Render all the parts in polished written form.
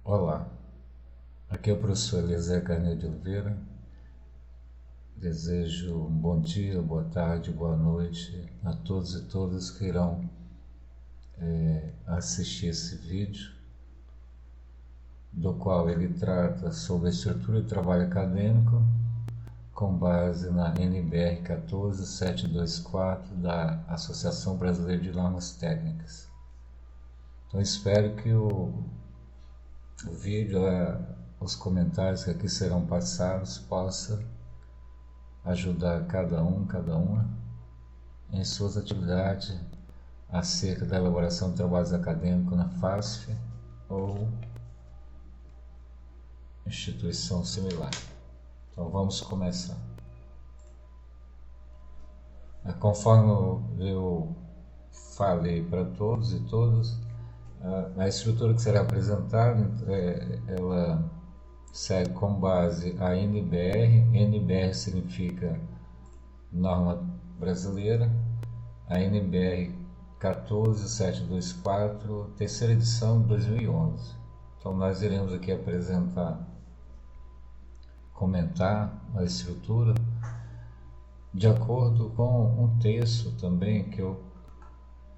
Olá, aqui é o professor Eliezer Carneiro de Oliveira. Desejo um bom dia, boa tarde, boa noite a todos e todas que irão assistir esse vídeo, do qual ele trata sobre a estrutura de trabalho acadêmico com base na NBR 14724 da Associação Brasileira de Normas Técnicas. Então espero que o vídeo, os comentários que aqui serão passados possa ajudar cada uma em suas atividades acerca da elaboração de trabalhos acadêmicos na FASF ou instituição similar. Então vamos começar. Conforme eu falei para todos e todas, a estrutura que será apresentada, ela segue com base a NBR. NBR significa norma brasileira. A NBR 14724, terceira edição de 2011. Então nós iremos aqui comentar a estrutura de acordo com um texto também que eu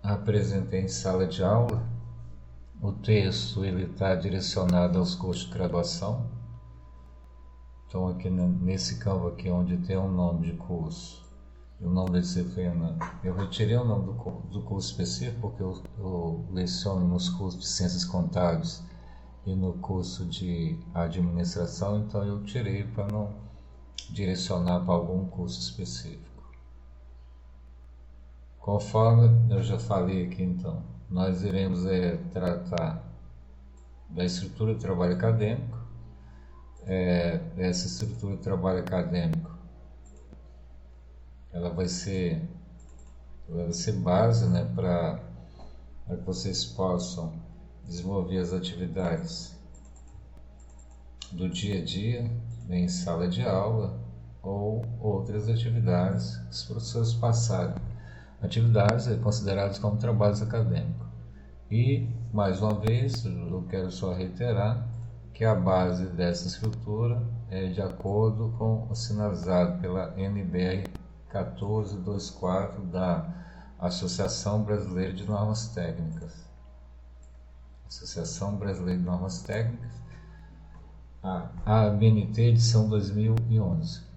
apresentei em sala de aula. O texto está direcionado aos cursos de graduação. Então aqui nesse campo aqui onde tem um nome de curso e o nome da disciplina, eu retirei o nome do curso específico porque eu leciono nos cursos de Ciências Contábeis e no curso de Administração, então eu tirei para não direcionar para algum curso específico. Conforme eu já falei aqui, então, nós iremos tratar da estrutura de trabalho acadêmico. Essa estrutura de trabalho acadêmico ela vai ser base, né, para que vocês possam desenvolver as atividades do dia a dia em sala de aula ou outras atividades que os professores passarem. Atividades consideradas como trabalhos acadêmicos. E, mais uma vez, eu quero só reiterar que a base dessa estrutura é de acordo com o sinalizado pela NBR 14224 da Associação Brasileira de Normas Técnicas. Associação Brasileira de Normas Técnicas, a ABNT edição 2011.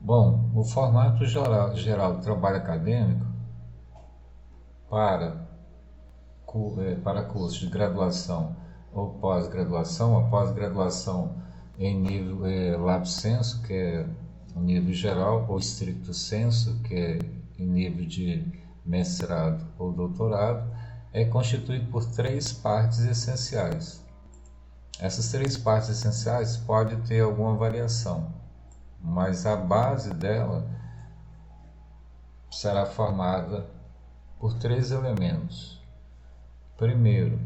Bom, o formato geral do trabalho acadêmico para cursos de graduação ou pós-graduação, a pós-graduação em nível lato sensu, que é o nível geral, ou stricto sensu, que é em nível de mestrado ou doutorado, é constituído por 3 partes essenciais. Essas 3 partes essenciais podem ter alguma variação, mas a base dela será formada por 3 elementos. Primeiro,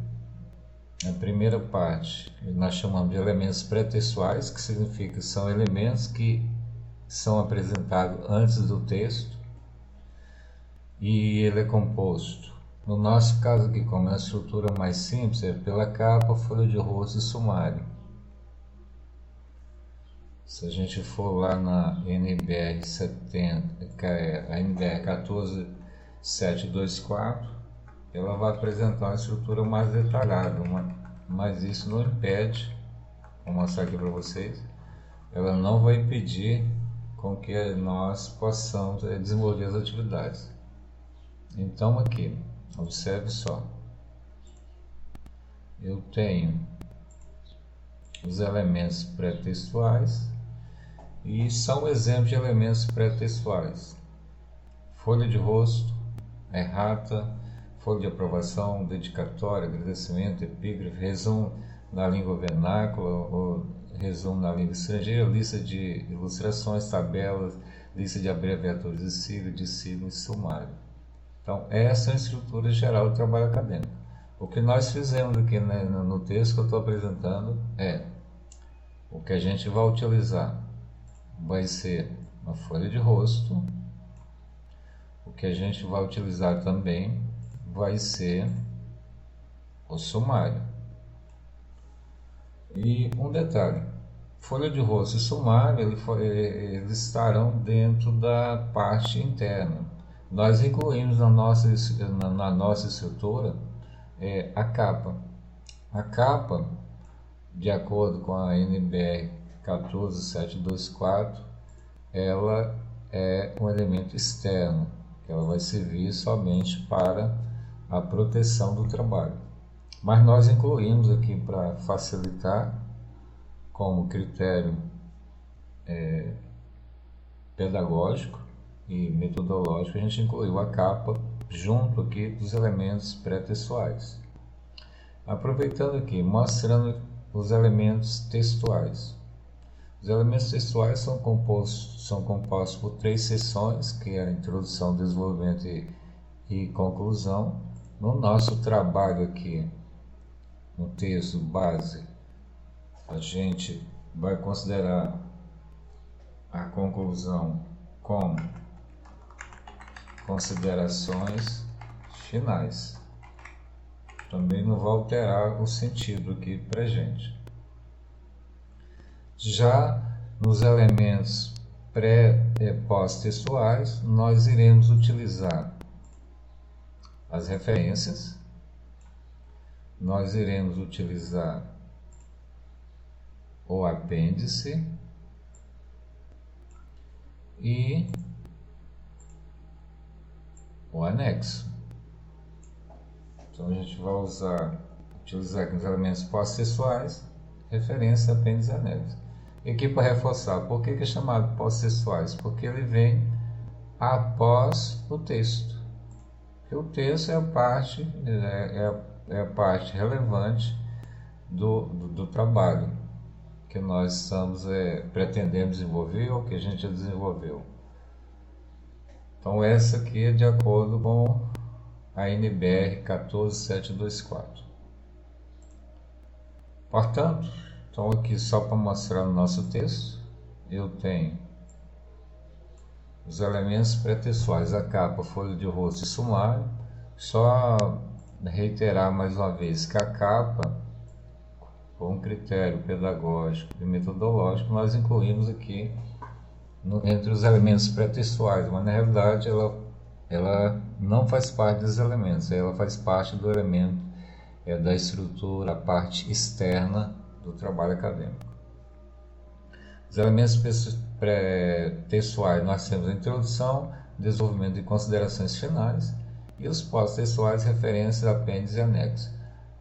a primeira parte nós chamamos de elementos pré-textuais, que significa que são elementos que são apresentados antes do texto, e ele é composto, no nosso caso aqui, como é uma estrutura mais simples, é pela capa, folha de rosto e sumário. Se a gente for lá na NBR 70, a NBR 14724, ela vai apresentar uma estrutura mais detalhada, mas isso não impede, vou mostrar aqui para vocês, ela não vai impedir com que nós possamos desenvolver as atividades. Então aqui, observe só, eu tenho os elementos pré-textuais e são exemplos de elementos pré-textuais: folha de rosto, errata, folha de aprovação, dedicatória, agradecimento, epígrafe, resumo na língua vernácula ou resumo na língua estrangeira, lista de ilustrações, tabelas, lista de abreviaturas de sigla e sumário. Então, essa é a estrutura geral do trabalho acadêmico. O que nós fizemos aqui, né, no texto que eu estou apresentando o que a gente vai utilizar vai ser uma folha de rosto. O que a gente vai utilizar também vai ser o sumário. E um detalhe, folha de rosto e sumário, eles estarão dentro da parte interna. Nós incluímos na nossa estrutura a capa. A capa, de acordo com a NBR 14724, ela é um elemento externo, que ela vai servir somente para a proteção do trabalho. Mas nós incluímos aqui para facilitar, como critério pedagógico e metodológico, a gente incluiu a capa junto aqui dos elementos pré-textuais. Aproveitando aqui, mostrando os elementos textuais. Os elementos textuais são compostos por 3 seções, que é a introdução, desenvolvimento e conclusão. No nosso trabalho aqui, no texto base, a gente vai considerar a conclusão como considerações finais. Também não vai alterar o sentido aqui para a gente. Já nos elementos pré e pós-textuais, nós iremos utilizar as referências, nós iremos utilizar o apêndice e o anexo. Então a gente vai utilizar aqui os elementos pós-textuais, referência, apêndice e anexo. E aqui para reforçar, por que é chamado pós-textuais? Porque ele vem após o texto. Porque o texto é a parte relevante do trabalho que nós pretendemos desenvolver ou que a gente já desenvolveu. Então essa aqui é de acordo com a NBR 14724. Portanto, então aqui só para mostrar o nosso texto, eu tenho os elementos pré-textuais, a capa, folha de rosto e sumário. Só reiterar mais uma vez que a capa, com critério pedagógico e metodológico, nós incluímos aqui entre os elementos pré-textuais, mas na realidade ela não faz parte dos elementos, ela faz parte do elemento da estrutura, a parte externa do trabalho acadêmico. Os elementos pré-textuais nós temos a introdução, desenvolvimento e considerações finais, e os pós-textuais, referências, apêndice e anexo.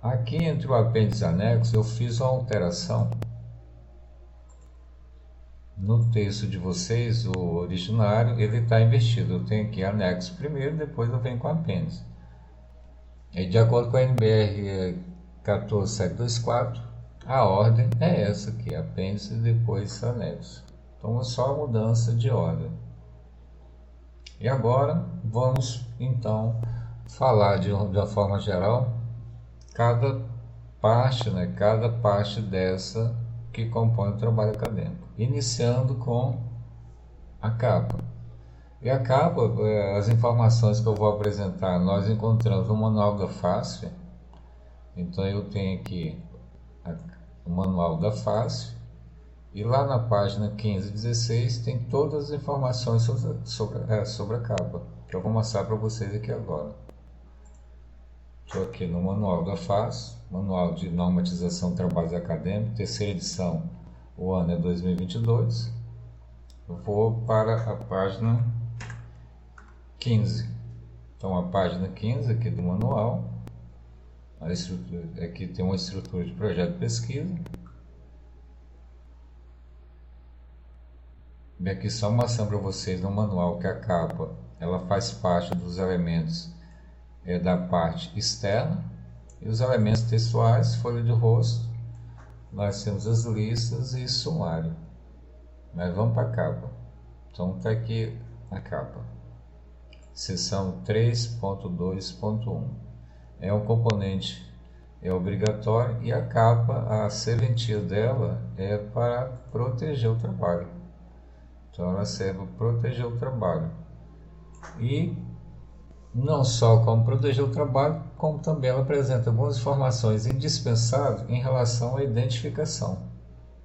Aqui entre o apêndice e anexo eu fiz uma alteração no texto de vocês, o originário, ele está invertido. Eu tenho aqui anexo primeiro, depois eu venho com apêndice. E de acordo com a NBR 14724, a ordem é essa aqui, apêndice e depois anexo. Então é só a mudança de ordem. E agora vamos então falar de uma forma geral cada parte dessa que compõe o trabalho acadêmico, iniciando com a capa. E a capa, as informações que eu vou apresentar, nós encontramos no manual da FASF. Então eu tenho aqui o manual da FASF, e lá na página 15 e 16 tem todas as informações sobre a capa, que eu vou mostrar para vocês aqui agora. Estou aqui no manual da FASF, Manual de Normatização de Trabalhos Acadêmicos, terceira edição, o ano é 2022. Eu vou para a página 15. Então a página 15 aqui do manual, aqui tem uma estrutura de projeto de pesquisa. E aqui só mostrando para vocês no manual que a capa ela faz parte dos elementos da parte externa, e os elementos textuais, folha de rosto, nós temos as listas e sumário. Mas vamos para a capa. Então está aqui a capa, seção 3.2.1. é um componente obrigatório, e a capa, a serventia dela é para proteger o trabalho. Então ela serve para proteger o trabalho. E não só como proteger o trabalho, como também ela apresenta algumas informações indispensáveis em relação à identificação.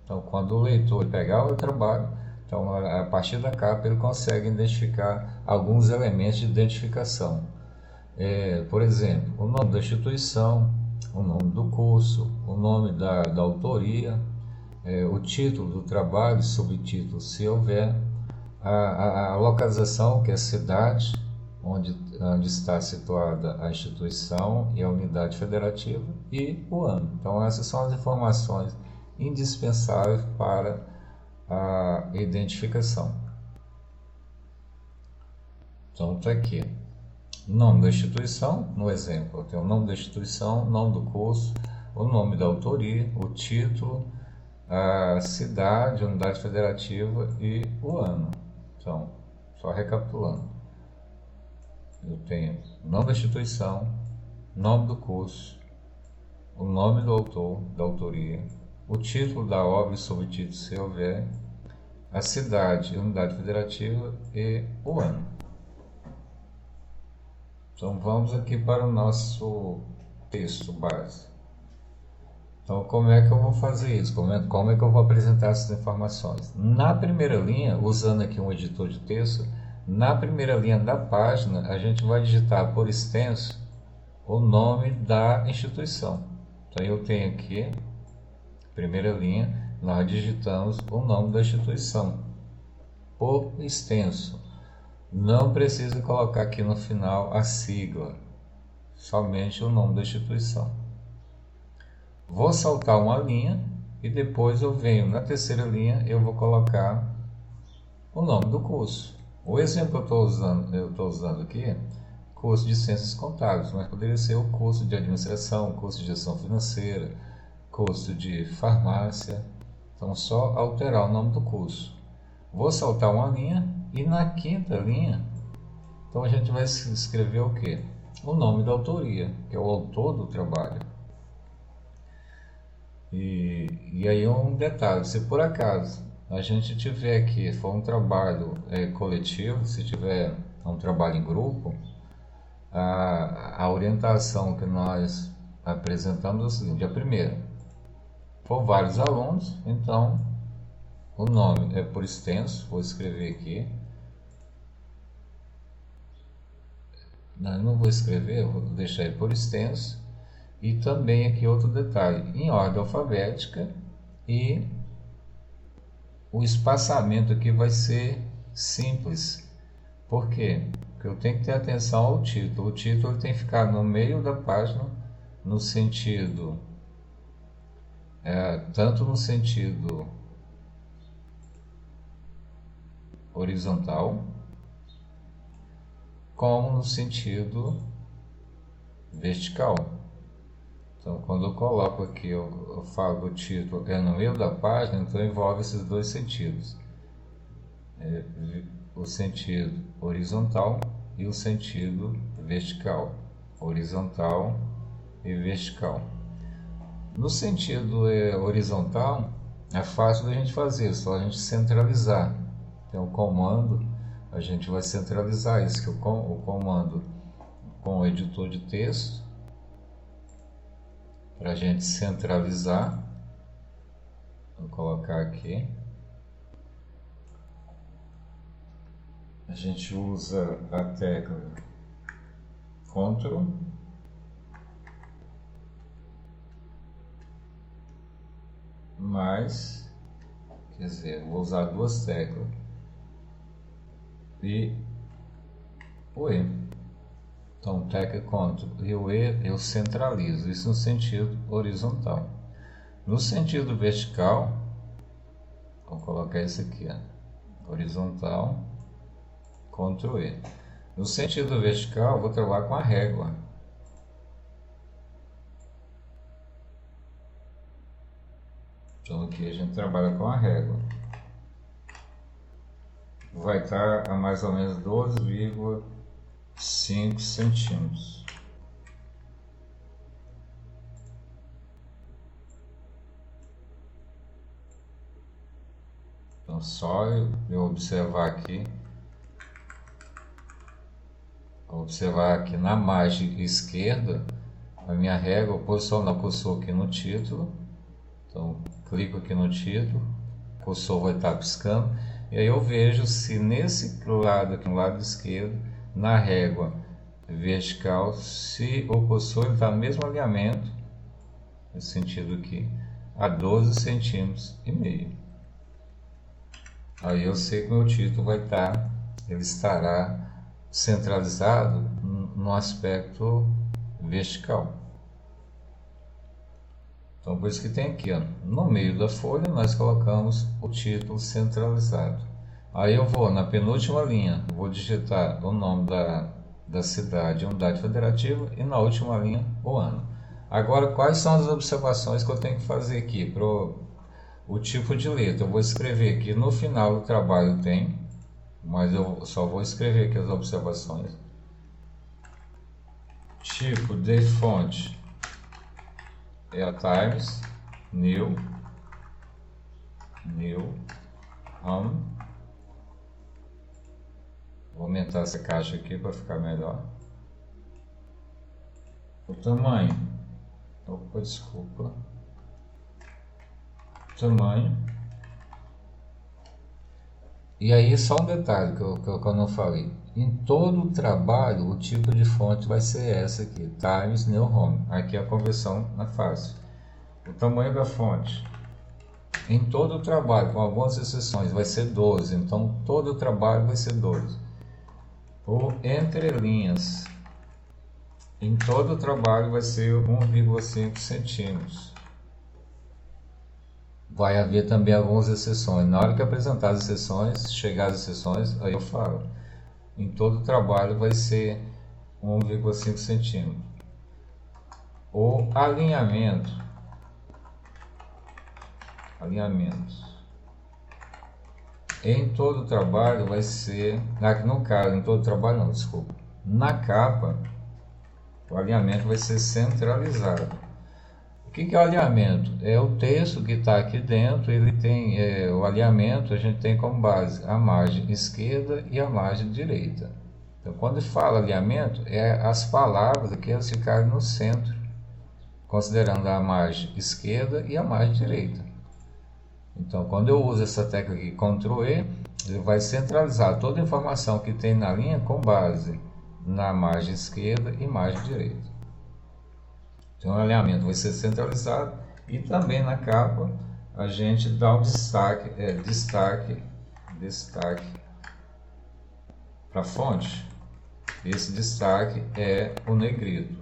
Então, quando o leitor pegar o trabalho, então a partir da capa ele consegue identificar alguns elementos de identificação. Por exemplo, o nome da instituição, o nome do curso, o nome da autoria, o título do trabalho, subtítulo se houver, a localização, que é a cidade onde está situada a instituição e a unidade federativa, e o ano. Então essas são as informações indispensáveis para a identificação. Então está aqui. Nome da instituição, no exemplo, eu tenho o nome da instituição, nome do curso, o nome da autoria, o título, a cidade, a unidade federativa e o ano. Então, só recapitulando, eu tenho o nome da instituição, nome do curso, o nome do autor, da autoria, o título da obra e subtítulo se houver, a cidade, a unidade federativa e o ano. Então vamos aqui para o nosso texto base. Então como é que eu vou fazer isso? Como é que eu vou apresentar essas informações? Na primeira linha, usando aqui um editor de texto, na primeira linha da página a gente vai digitar por extenso o nome da instituição. Então eu tenho aqui, primeira linha, nós digitamos o nome da instituição por extenso. Não precisa colocar aqui no final a sigla, somente o nome da instituição. Vou saltar uma linha e depois eu venho na terceira linha, eu vou colocar o nome do curso. O exemplo que eu estou usando aqui, curso de Ciências Contábeis, mas poderia ser o curso de Administração, curso de Gestão Financeira, curso de Farmácia. Então só alterar o nome do curso. Vou saltar uma linha e na quinta linha, então a gente vai escrever o que? O nome da autoria, que é o autor do trabalho. E aí um detalhe, se por acaso a gente tiver aqui, for um trabalho coletivo, se tiver um trabalho em grupo, a orientação que nós apresentamos é o seguinte: a primeira, for vários alunos, então o nome é por extenso, vou escrever aqui. Não vou escrever, vou deixar ele por extenso. E também aqui outro detalhe, em ordem alfabética, e o espaçamento aqui vai ser simples. Por quê? Porque eu tenho que ter atenção ao título. O título tem que ficar no meio da página, no sentido, tanto no sentido horizontal, como no sentido vertical. Então, quando eu coloco aqui, eu falo que o título é no meio da página, então envolve esses dois sentidos. O sentido horizontal e o sentido vertical. Horizontal e vertical. No sentido horizontal, é fácil da gente fazer, só a gente centralizar. Então, o comando, a gente vai centralizar isso, que o comando com o editor de texto, para a gente centralizar, vou colocar aqui, a gente usa a tecla Ctrl mais, quer dizer, vou usar duas teclas e o E. Então, tecla Ctrl e o E eu centralizo, isso no sentido horizontal. No sentido vertical, vou colocar isso aqui, horizontal, Ctrl E. No sentido vertical, vou trabalhar com a régua. Então, aqui a gente trabalha com a régua. Vai estar a mais ou menos 12,5 centímetros. Então, só eu observar aqui Observar que na margem esquerda, a minha régua, eu posiciono a cursor aqui no título. Então, clico aqui no título, o cursor vai estar piscando, e aí eu vejo se nesse lado aqui, no lado esquerdo, na régua vertical, se o cursor está no mesmo alinhamento, nesse sentido aqui, a 12 centímetros e meio. Aí eu sei que meu título vai estar, ele estará centralizado no aspecto vertical. Então, por isso que tem aqui, ó, no meio da folha, nós colocamos o título centralizado. Aí eu vou na penúltima linha, vou digitar o nome da cidade, unidade federativa, e na última linha, o ano. Agora, quais são as observações que eu tenho que fazer aqui para o tipo de letra? Eu vou escrever aqui no final do trabalho tem, mas eu só vou escrever aqui as observações. Tipo de fonte é a Times New Roman. Vou aumentar essa caixa aqui para ficar melhor. O tamanho, opa, desculpa. Tamanho. E aí só um detalhe que eu não falei. Em todo o trabalho, o tipo de fonte vai ser essa aqui, Times New Roman. Aqui a conversão é fácil. O tamanho da fonte. Em todo o trabalho, com algumas exceções, vai ser 12. Então, todo o trabalho vai ser 12. O entre linhas. Em todo o trabalho vai ser 1,5 centímetros. Vai haver também algumas exceções. Na hora que apresentar as exceções, chegar às exceções, aí eu falo. Em todo o trabalho vai ser 1,5 centímetros. O alinhamento. Em todo o trabalho vai ser, no caso, em todo o trabalho não, desculpa. Na capa, o alinhamento vai ser centralizado. O que é o alinhamento? É o texto que está aqui dentro, ele tem o alinhamento, a gente tem como base a margem esquerda e a margem direita. Então, quando fala alinhamento, é as palavras que elas ficarem no centro, considerando a margem esquerda e a margem direita. Então, quando eu uso essa tecla aqui, Ctrl E, ele vai centralizar toda a informação que tem na linha com base na margem esquerda e margem direita. Então, o alinhamento vai ser centralizado e também na capa a gente dá um destaque para a fonte. Esse destaque é o negrito.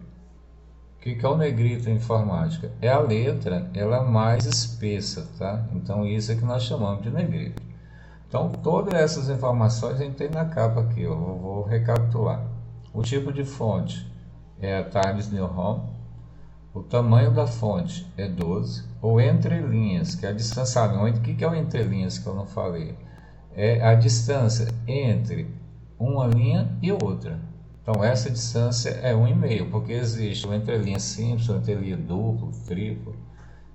O que é o negrito em informática? É a letra, ela mais espessa, tá? Então isso é que nós chamamos de negrito. Então todas essas informações a gente tem na capa aqui, eu vou recapitular. O tipo de fonte é a Times New Roman. O tamanho da fonte é 12. O entre linhas, que é a distância. O que é o entre linhas que eu não falei? É a distância entre uma linha e outra. Então essa distância é 1,5, porque existe o entrelinha simples, o entrelinha duplo, triplo.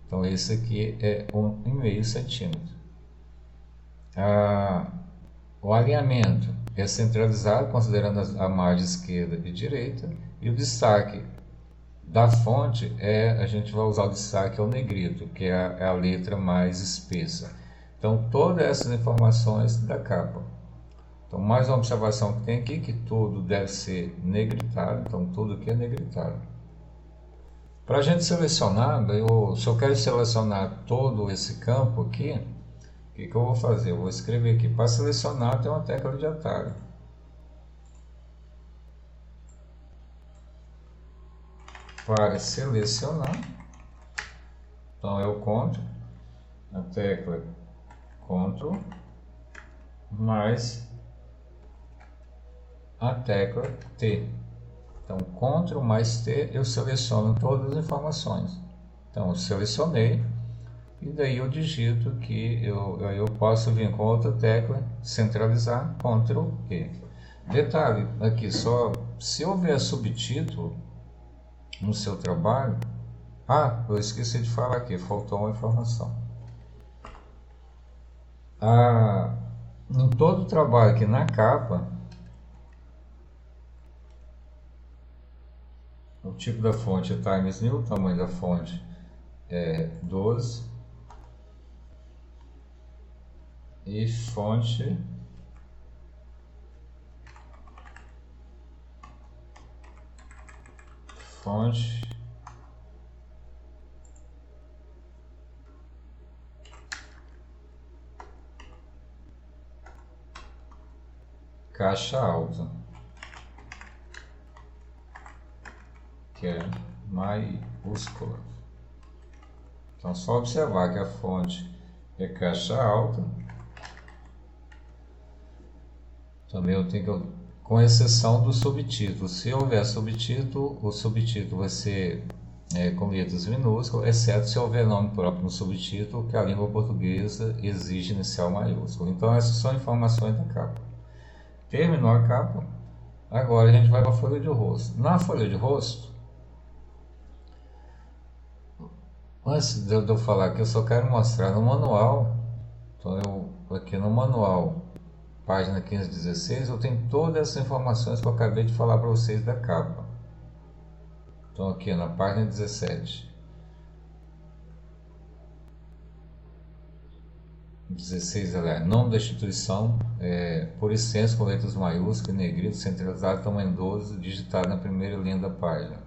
Então esse aqui é 1,5 centímetro. O alinhamento é centralizado, considerando a margem esquerda e direita. E o destaque da fonte a gente vai usar o destaque ao negrito, que é a letra mais espessa. Então todas essas informações da capa. Então, mais uma observação que tem aqui, que tudo deve ser negritado, então tudo aqui é negritado. Para a gente selecionar, se eu quero selecionar todo esse campo aqui, o que eu vou fazer? Eu vou escrever aqui, para selecionar tem uma tecla de atalho. Para selecionar, então é o Ctrl, a tecla Ctrl, mais a tecla T. Então, Ctrl mais T, eu seleciono todas as informações. Então, eu selecionei e daí eu digito que eu posso vir com outra tecla, centralizar, Ctrl E. Detalhe, aqui só, se houver subtítulo no seu trabalho, eu esqueci de falar aqui, faltou uma informação. Em todo o trabalho aqui na capa, O tipo da fonte é Times New, o tamanho da fonte é 12 e fonte caixa alta, que é maiúscula. Então, só observar que a fonte é caixa alta. Também eu tenho que, com exceção do subtítulo. Se houver subtítulo, o subtítulo vai ser com letras minúsculas, exceto se houver nome próprio no subtítulo, que a língua portuguesa exige inicial maiúsculo. Então, essas são informações da capa. Terminou a capa. Agora a gente vai para a folha de rosto. Na folha de rosto, antes de eu falar aqui, eu só quero mostrar no manual. Então, aqui no manual, página 15 e 16, eu tenho todas as informações que eu acabei de falar para vocês da capa. Então, aqui na página 17. 16, aliás, nome da instituição, por extenso, com letras maiúsculas, negrito, centralizado, tamanho 12, digitado na primeira linha da página.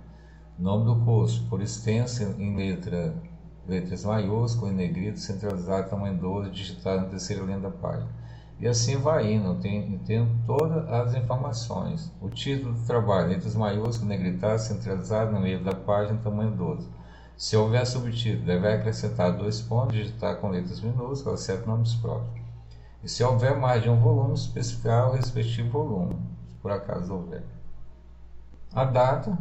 Nome do curso, por extenso, em letras maiúsculas, negrito, centralizado, tamanho 12, digitado na terceira linha da página. E assim vai indo, tem todas as informações. O título do trabalho, letras maiúsculas, negritadas, centralizado no meio da página, tamanho 12. Se houver subtítulo, deve acrescentar 2 pontos, digitar com letras minúsculas, exceto nomes próprios. E se houver mais de um volume, especificar o respectivo volume, se por acaso houver. A data,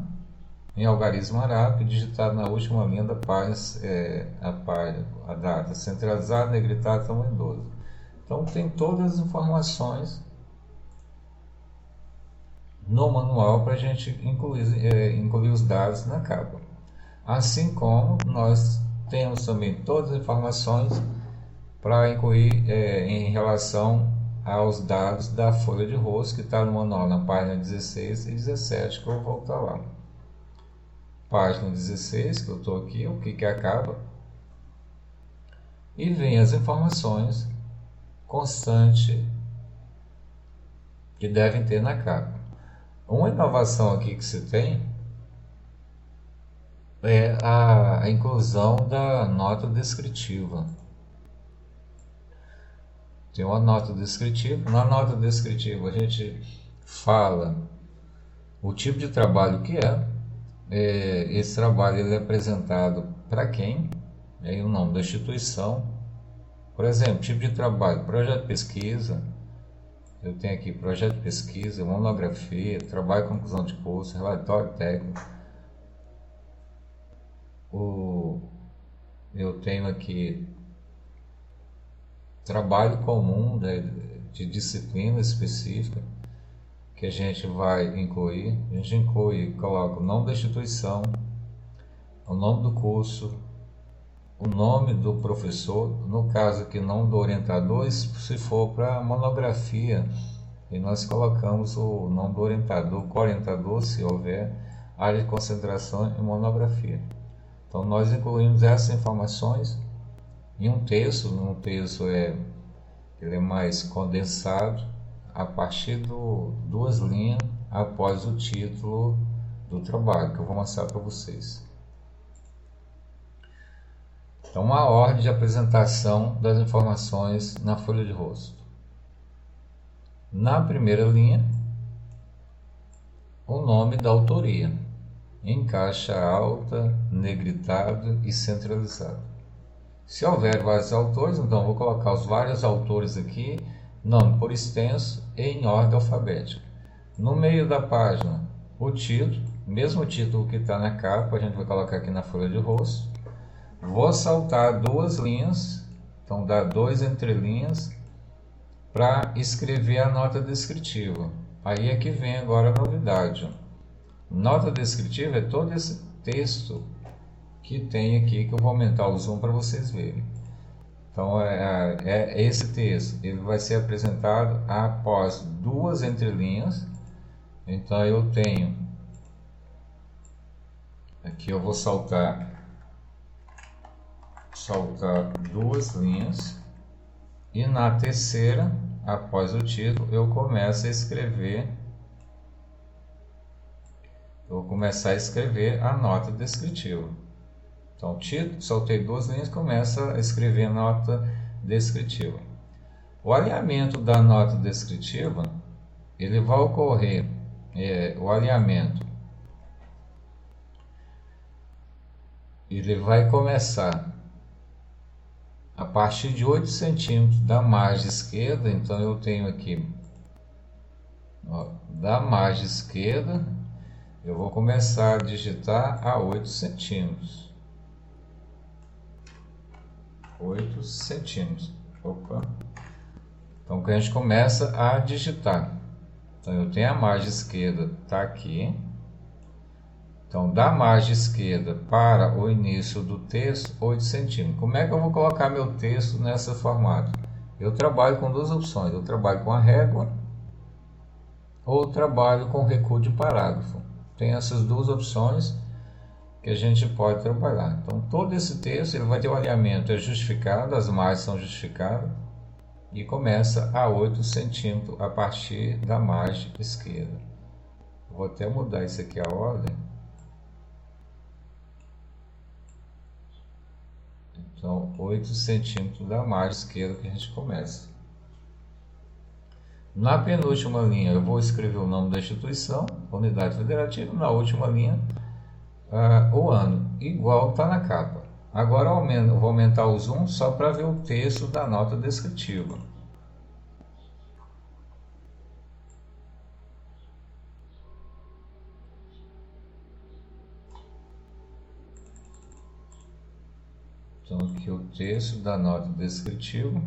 em algarismo arábico, digitado na última linha da página, a data, centralizado, negritado, tamanho 12. Então tem todas as informações no manual para a gente incluir os dados na capa. Assim como nós temos também todas as informações para incluir em relação aos dados da folha de rosto, que está no manual na página 16 e 17, que eu vou voltar lá. Página 16, que eu estou aqui, o que é a capa, e vem as informações constantes que devem ter na capa. Uma inovação aqui que se tem é a inclusão da nota descritiva. Tem uma nota descritiva. Na nota descritiva a gente fala o tipo de trabalho que esse trabalho ele é apresentado para quem, aí o nome da instituição. Por exemplo, tipo de trabalho, projeto de pesquisa. Eu tenho aqui projeto de pesquisa, monografia, trabalho de conclusão de curso, relatório técnico. Eu tenho aqui trabalho comum de disciplina específica que a gente vai incluir. A gente coloca o nome da instituição, o nome do curso, o nome do professor, no caso aqui não do orientador, se for para monografia, e nós colocamos o nome do orientador, co-orientador, se houver área de concentração em monografia. Então nós incluímos essas informações em um texto. Ele é mais condensado a partir de 2 linhas após o título do trabalho, que eu vou mostrar para vocês. Então, uma ordem de apresentação das informações na folha de rosto. Na primeira linha, o nome da autoria, em caixa alta, negritado e centralizado. Se houver vários autores, então vou colocar os vários autores aqui, nome por extenso e em ordem alfabética. No meio da página, o título, mesmo título que está na capa, a gente vai colocar aqui na folha de rosto. Vou saltar 2 linhas, então dá 2 entrelinhas para escrever a nota descritiva. Aí é que vem agora a novidade. Nota descritiva é todo esse texto que tem aqui, que eu vou aumentar o zoom para vocês verem. Então esse texto, ele vai ser apresentado após 2 entrelinhas. Então eu tenho Aqui eu vou saltar duas linhas, e na terceira, após o título, eu começo a escrever. Eu vou começar a escrever a nota descritiva. Então, título, soltei duas linhas, começa a escrever a nota descritiva. O alinhamento da nota descritiva, ele vai ocorrer, o alinhamento, ele vai começar a partir de 8 centímetros da margem esquerda. Então eu tenho aqui, ó, da margem esquerda, eu vou começar a digitar a 8 centímetros. 8 centímetros. Opa. Então que a gente começa a digitar. Então eu tenho a margem esquerda, tá aqui. Então da margem esquerda para o início do texto, 8 centímetros. Como é que eu vou colocar meu texto nessa formato? Eu trabalho com duas opções. Eu trabalho com a régua ou trabalho com recuo de parágrafo. Tem essas duas opções que a gente pode trabalhar. Então todo esse texto ele vai ter o alinhamento justificado, as margens são justificadas, e começa a 8 centímetros a partir da margem esquerda. Vou até mudar isso aqui a ordem. Então 8 centímetros da margem esquerda que a gente começa. Na penúltima linha eu vou escrever o nome da instituição, Unidade Federativa. Na última linha, o ano, igual está na capa. Agora eu vou aumentar o zoom só para ver o texto da nota descritiva. Então aqui o texto da nota descritiva.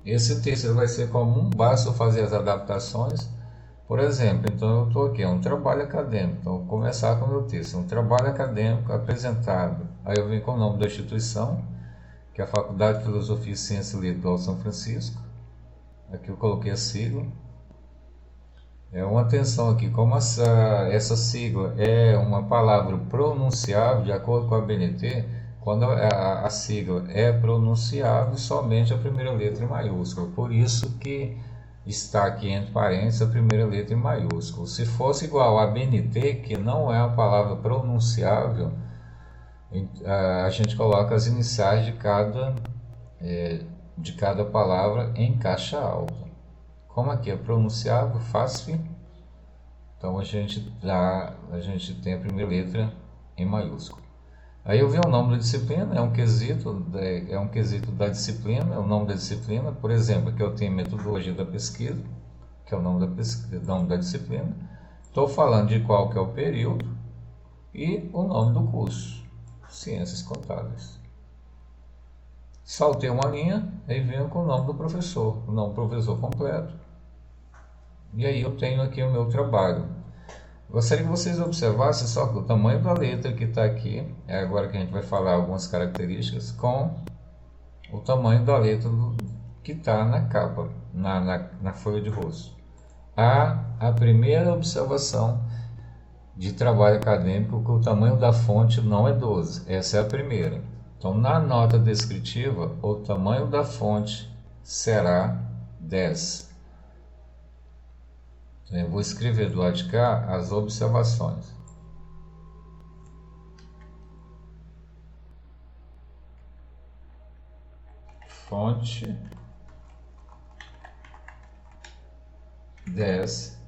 Esse texto vai ser comum, basta fazer as adaptações. Por exemplo, então eu estou aqui, é um trabalho acadêmico. Então eu vou começar com o meu texto, um trabalho acadêmico apresentado. Aí eu venho com o nome da instituição, que é a Faculdade de Filosofia, Ciência e Letras do Alto São Francisco. Aqui eu coloquei a sigla. Uma atenção aqui, como essa sigla é uma palavra pronunciável, de acordo com a ABNT, quando a sigla é pronunciável, somente a primeira letra em maiúsculo. Por isso que está aqui entre parênteses a primeira letra em maiúsculo. Se fosse igual a ABNT, que não é uma palavra pronunciável, a gente coloca as iniciais de cada palavra em caixa alta. Como aqui é pronunciável, FASF, então a gente tem a primeira letra em maiúsculo. Aí eu vi o nome da disciplina, é um quesito da disciplina, é o nome da disciplina. Por exemplo, aqui eu tenho metodologia da pesquisa, que é o nome da disciplina. Estou falando de qual que é o período e o nome do curso, Ciências Contábeis. Saltei uma linha, aí venho com o nome do professor, o nome do professor completo. E aí eu tenho aqui o meu trabalho. Gostaria que vocês observassem só o tamanho da letra que está aqui. É agora que a gente vai falar algumas características com o tamanho da letra que está na capa, na folha de rosto. A primeira observação de trabalho acadêmico, que o tamanho da fonte não é 12. Essa é a primeira. Então, na nota descritiva, o tamanho da fonte será 10. Então, eu vou escrever do lado de cá as observações. Fonte 10.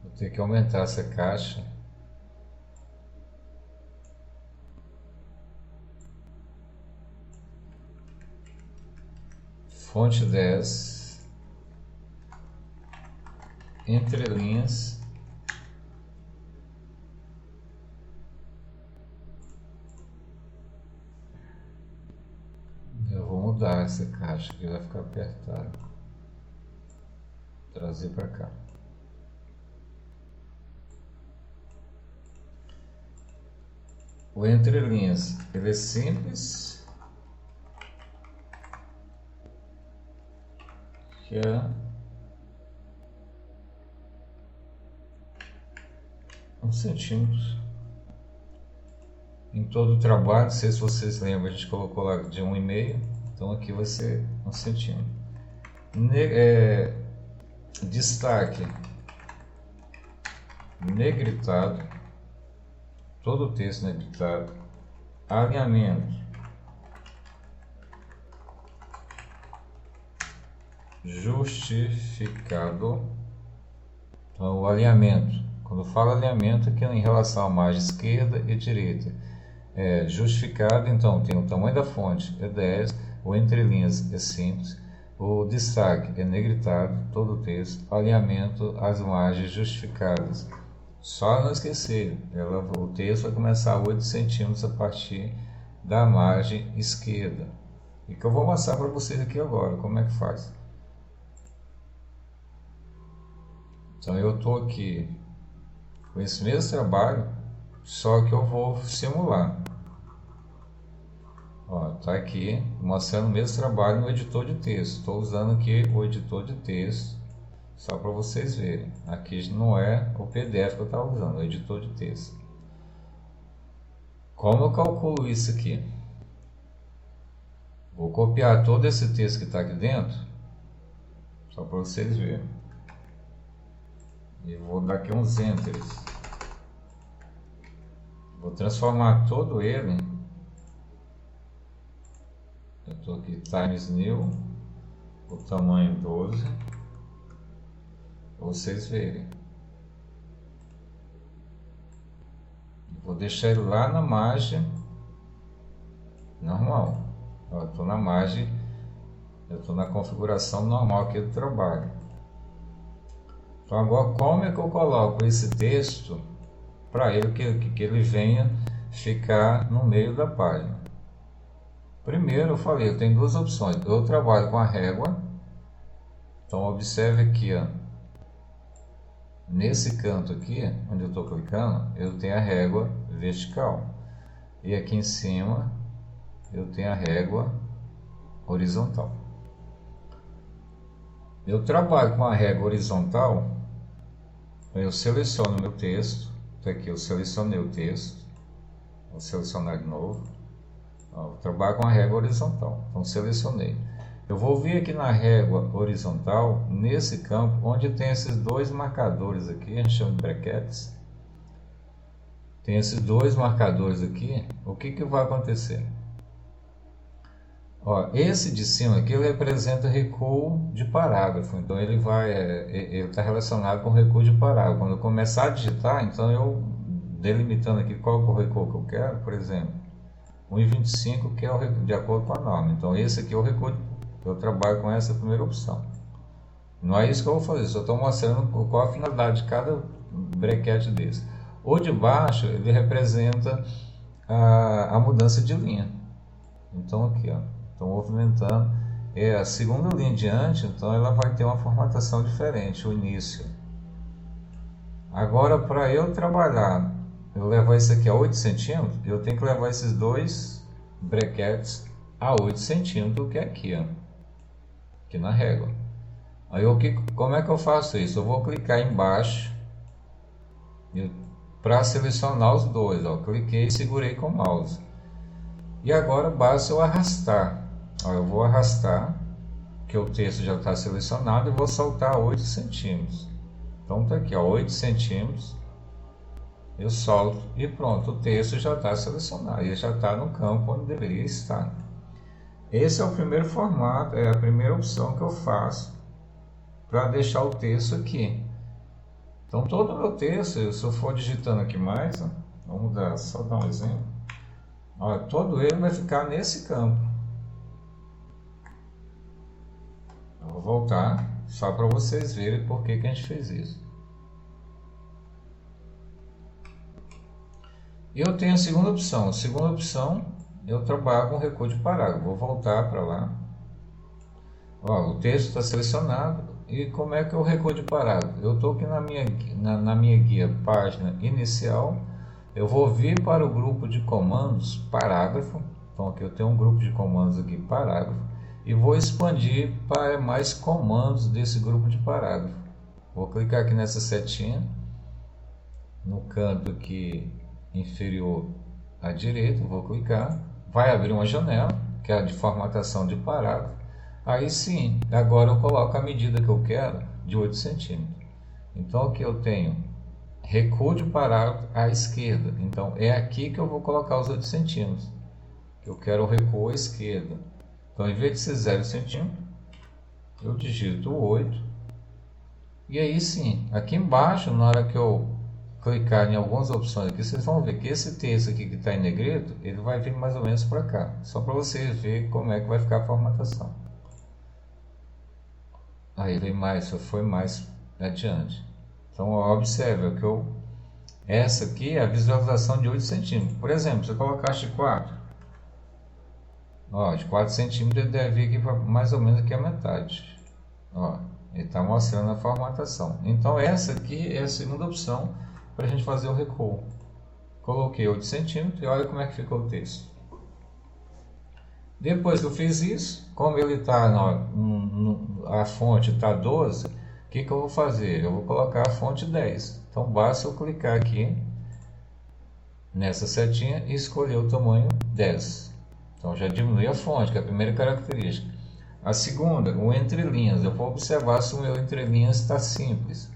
Vou ter que aumentar essa caixa. Fonte 10, entre linhas, eu vou mudar essa caixa que vai ficar apertada, trazer para cá. O entre linhas, ele é simples, que é 1 centímetro. Em todo o trabalho, não sei se vocês lembram, a gente colocou lá de 1,5, então aqui vai ser 1 centímetro. Destaque negritado, todo o texto negritado. Alinhamento justificado. Então, o alinhamento, quando eu falo alinhamento, aqui é em relação à margem esquerda e direita. Justificado, então tem o tamanho da fonte, é 10, o entre linhas é simples, o destaque é negritado, todo o texto, alinhamento, as margens justificadas. Só não esquecer, o texto vai começar a 8 centímetros a partir da margem esquerda. E que eu vou mostrar para vocês aqui agora, como é que faz. Então eu estou aqui com esse mesmo trabalho, só que eu vou simular. Está aqui mostrando o mesmo trabalho no editor de texto. Estou usando aqui o editor de texto, só para vocês verem. Aqui não é o PDF que eu estava usando, é o editor de texto. Como eu calculo isso aqui? Vou copiar todo esse texto que está aqui dentro, só para vocês verem. E vou dar aqui uns enters. Vou transformar todo ele. Eu estou aqui Times New, o tamanho 12, para vocês verem. Vou deixar ele lá na margem normal. Eu estou na margem, eu estou na configuração normal aqui do trabalho. Então agora como é que eu coloco esse texto para ele que ele venha ficar no meio da página? Primeiro eu falei, eu tenho duas opções. Eu trabalho com a régua. Então observe aqui, nesse canto aqui, onde eu estou clicando, eu tenho a régua vertical. E aqui em cima eu tenho a régua horizontal. Eu trabalho com a régua horizontal, eu seleciono meu texto. Então aqui eu selecionei o texto. Vou selecionar de novo. Eu trabalho com a régua horizontal, então selecionei. Eu vou vir aqui na régua horizontal, nesse campo, onde tem esses dois marcadores aqui, a gente chama de brackets. Tem esses dois marcadores aqui, o que vai acontecer? Esse de cima aqui ele representa recuo de parágrafo, então ele está relacionado com recuo de parágrafo. Quando eu começar a digitar, então eu delimitando aqui qual é o recuo que eu quero, por exemplo, 1,25, que é de acordo com a norma. Então esse aqui é o recuo, eu trabalho com essa primeira opção. Não é isso que eu vou fazer, só estou mostrando qual a finalidade de cada bracket desse. O de baixo ele representa a mudança de linha. Então aqui, estou movimentando, a segunda linha diante, então ela vai ter uma formatação diferente, o início. Agora para eu trabalhar, eu levar isso aqui a 8 centímetros, eu tenho que levar esses dois brackets a 8 centímetros, que é aqui, aqui na régua. Aí como é que eu faço isso? Eu vou clicar embaixo para selecionar os dois. Cliquei e segurei com o mouse. E agora basta eu arrastar. Eu vou arrastar, que o texto já está selecionado, e vou soltar 8 centímetros. Então está aqui, 8 centímetros. Eu solto e pronto, o texto já está selecionado, ele já está no campo onde deveria estar. Esse é o primeiro formato, é a primeira opção que eu faço para deixar o texto aqui. Então todo o meu texto, se eu for digitando aqui mais, vamos só dar um exemplo, todo ele vai ficar nesse campo. Eu vou voltar só para vocês verem por que a gente fez isso. Eu tenho a segunda opção. A segunda opção, eu trabalho com recuo de parágrafo. Vou voltar para lá. O texto está selecionado. E como é que é o recuo de parágrafo? Eu estou aqui na minha guia página inicial. Eu vou vir para o grupo de comandos parágrafo. Então aqui eu tenho um grupo de comandos aqui, parágrafo. E vou expandir para mais comandos desse grupo de parágrafo. Vou clicar aqui nessa setinha. no canto aqui inferior à direita, vou clicar, vai abrir uma janela, que é a de formatação de parágrafo. Aí sim, agora eu coloco a medida que eu quero de 8 centímetros. Então aqui eu tenho recuo de parágrafo à esquerda, então é aqui que eu vou colocar os 8 centímetros. Eu quero o recuo à esquerda. Então, em vez de ser 0 centímetro, eu digito 8. E aí sim, aqui embaixo, na hora que eu clicar em algumas opções aqui, vocês vão ver que esse texto aqui que está em negrito, ele vai vir mais ou menos para cá. Só para você ver como é que vai ficar a formatação. Aí vem mais, foi mais adiante. Então, observe que essa aqui é a visualização de 8 centímetros. Por exemplo, se eu colocasse 4, ó, de 4 centímetros ele deve vir aqui para mais ou menos aqui a metade. Ó, ele está mostrando a formatação. Então essa aqui é a segunda opção para a gente fazer o recuo. Coloquei 8 centímetros e olha como é que ficou o texto. Depois que eu fiz isso, como ele está, a fonte está 12, o que eu vou fazer? Eu vou colocar a fonte 10. Então basta eu clicar aqui nessa setinha e escolher o tamanho 10. Então já diminui a fonte, que é a primeira característica. A segunda, o entre linhas. Eu vou observar se o meu entre linhas está simples.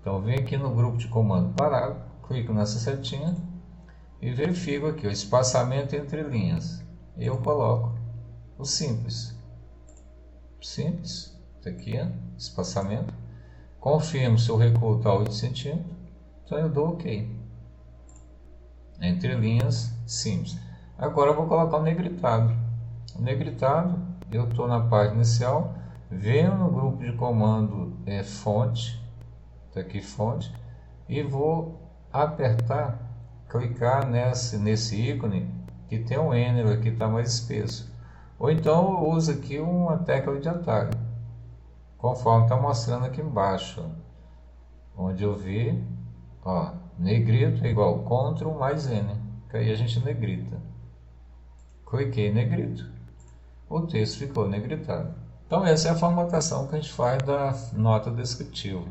Então venho aqui no grupo de comando parágrafo, clico nessa setinha e verifico aqui o espaçamento entre linhas. E eu coloco o simples. Simples, tá aqui, espaçamento. Confirmo se o recuo está 8 centímetros. Então eu dou OK. Entre linhas, simples. Agora eu vou colocar o negritado. O negritado, eu estou na página inicial, venho no grupo de comando fonte, está aqui fonte, e vou apertar, clicar nesse ícone que tem um Enter aqui, está mais espesso. Ou então eu uso aqui uma tecla de atalho, conforme está mostrando aqui embaixo, onde eu vi, ó, negrito é igual Ctrl mais N, que aí a gente negrita. Cliquei em negrito, o texto ficou negritado. Então essa é a formatação que a gente faz da nota descritiva.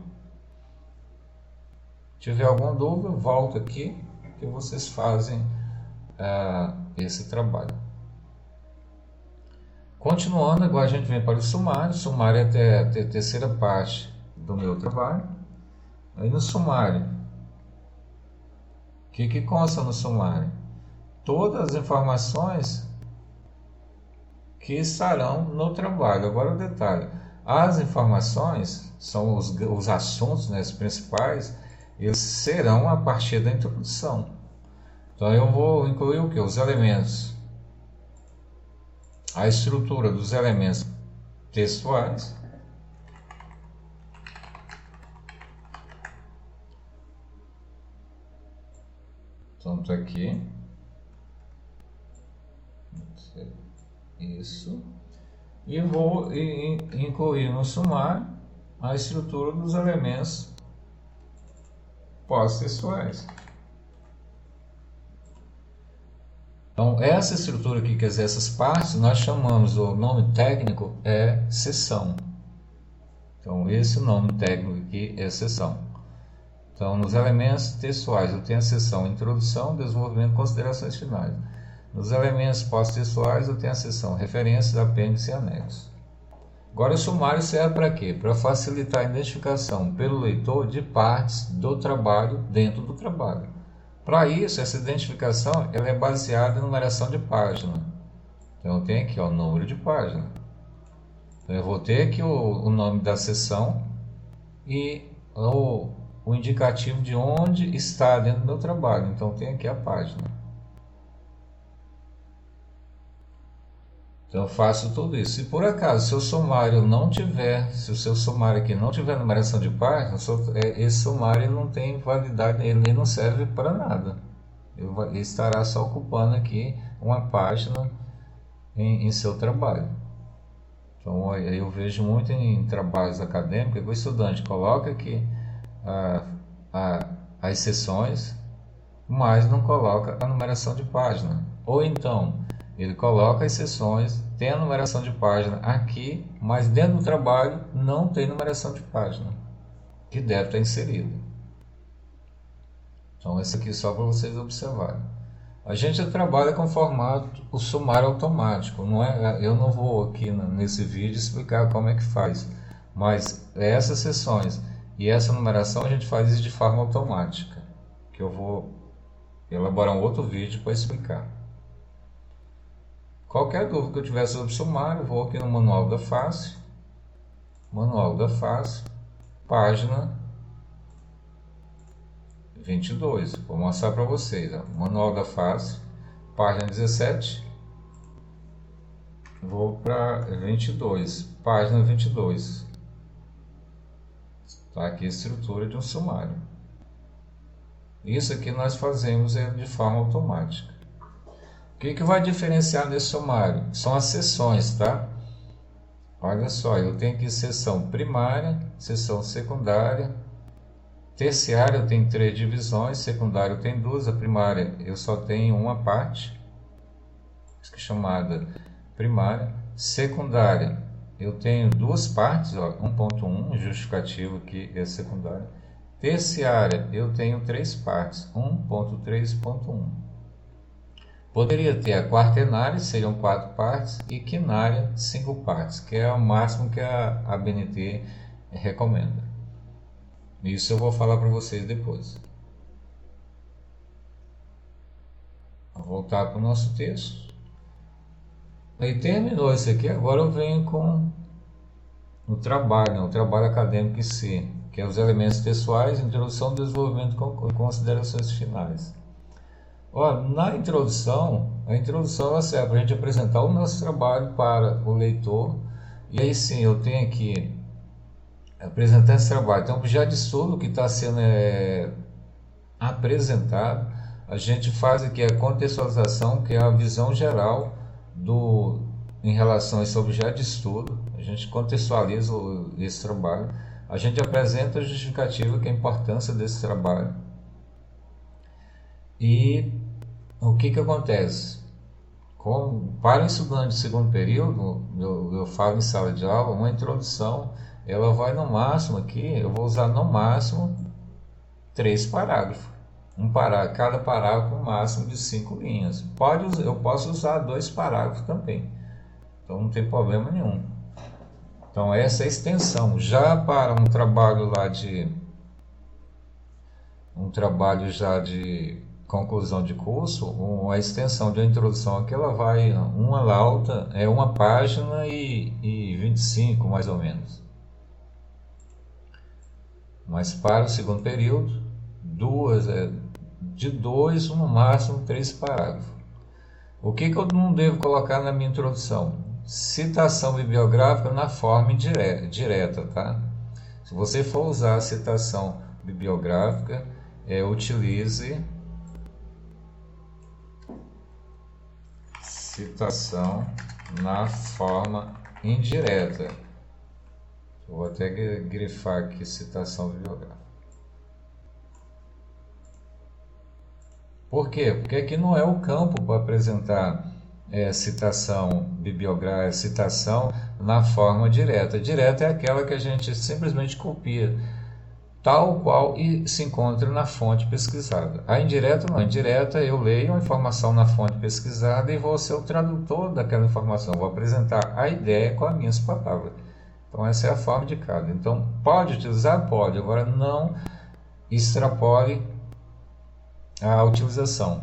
Se tiver alguma dúvida, volta aqui que vocês fazem esse trabalho. Continuando, agora a gente vem para o sumário. O sumário é até a terceira parte do meu trabalho. Aí no sumário, o que consta no sumário? Todas as informações que estarão no trabalho. Agora o detalhe, as informações são os assuntos, né, os principais, eles serão a partir da introdução. Então eu vou incluir o que? Os elementos, a estrutura dos elementos textuais, então está aqui, isso, e vou incluir no sumário a estrutura dos elementos pós-textuais. Então essa estrutura aqui, quer dizer, essas partes, nós chamamos, o nome técnico é seção. Então esse nome técnico aqui é seção. Então nos elementos textuais eu tenho a seção introdução, desenvolvimento, considerações finais. Nos elementos pós-textuais eu tenho a seção referências, apêndice e anexo. Agora o sumário serve para quê? Para facilitar a identificação pelo leitor de partes do trabalho dentro do trabalho. Para isso, essa identificação ela é baseada em numeração de página. Então eu tenho aqui o número de página. Então eu vou ter aqui o nome da seção e o indicativo de onde está dentro do meu trabalho. Então tem aqui a página. Então eu faço tudo isso. Se por acaso seu sumário não tiver, se o seu sumário aqui não tiver numeração de páginas, esse sumário não tem validade, ele não serve para nada. Ele estará só ocupando aqui uma página em seu trabalho. Então eu vejo muito em trabalhos acadêmicos que o estudante coloca aqui as seções, mas não coloca a numeração de página. Ou então ele coloca as seções, tem a numeração de página aqui, mas dentro do trabalho não tem numeração de página, que deve estar inserida. Então esse aqui só para vocês observarem. A gente trabalha com formato o sumário automático, não é? Eu não vou aqui nesse vídeo explicar como é que faz, mas essas seções e essa numeração a gente faz isso de forma automática, que eu vou elaborar um outro vídeo para explicar. Qualquer dúvida que eu tiver sobre sumário, vou aqui no Manual da Face, página 22, vou mostrar para vocês, ó. Manual da Face, página 17, vou para 22, página 22, está aqui a estrutura de um sumário. Isso aqui nós fazemos de forma automática. O que vai diferenciar nesse sumário? São as seções, tá? Olha só, eu tenho aqui seção primária, seção secundária, terciária eu tenho 3 divisões, secundária eu tenho 2, a primária eu só tenho uma parte, chamada primária. Secundária eu tenho 2 partes, 1.1, justificativo que é secundária. Terciária eu tenho 3 partes, 1.3.1. Poderia ter a quaternária, seriam 4 partes, e quinária, 5 partes, que é o máximo que a ABNT recomenda. Isso eu vou falar para vocês depois. Vou voltar para o nosso texto. Aí terminou isso aqui, agora eu venho com o trabalho, né? O trabalho acadêmico em si, que é os elementos textuais, introdução, desenvolvimento e considerações finais. Ó, na introdução, a introdução ela serve para a gente apresentar o nosso trabalho para o leitor, e aí sim eu tenho aqui apresentar esse trabalho. Então, o objeto de estudo que está sendo apresentado, a gente faz aqui a contextualização, que é a visão geral em relação a esse objeto de estudo. A gente contextualiza esse trabalho, a gente apresenta a justificativa, que é a importância desse trabalho. E o que acontece? Para o estudante de segundo período, eu falo em sala de aula, uma introdução, ela vai no máximo aqui, eu vou usar no máximo 3 parágrafos. Cada parágrafo no máximo de 5 linhas. Eu posso usar 2 parágrafos também, então não tem problema nenhum. Então essa é a extensão. Já para um trabalho já de conclusão de curso, a extensão de introdução aqui, ela vai uma lauta, é 1 página e 25 mais ou menos. Mas para o segundo período, de 2 no máximo 3 parágrafos. O que eu não devo colocar na minha introdução? Citação bibliográfica na forma direta, tá? Se você for usar a citação bibliográfica, utilize citação na forma indireta. Vou até grifar aqui citação bibliográfica. Por quê? Porque aqui não é o campo para apresentar citação bibliográfica, citação na forma direta. Direta é aquela que a gente simplesmente copia, tal qual e se encontra na fonte pesquisada. A indireta não, a indireta eu leio a informação na fonte pesquisada e vou ser o tradutor daquela informação, vou apresentar a ideia com as minhas palavras. Então essa é a forma de cada. Então pode utilizar? Pode, agora não extrapole a utilização,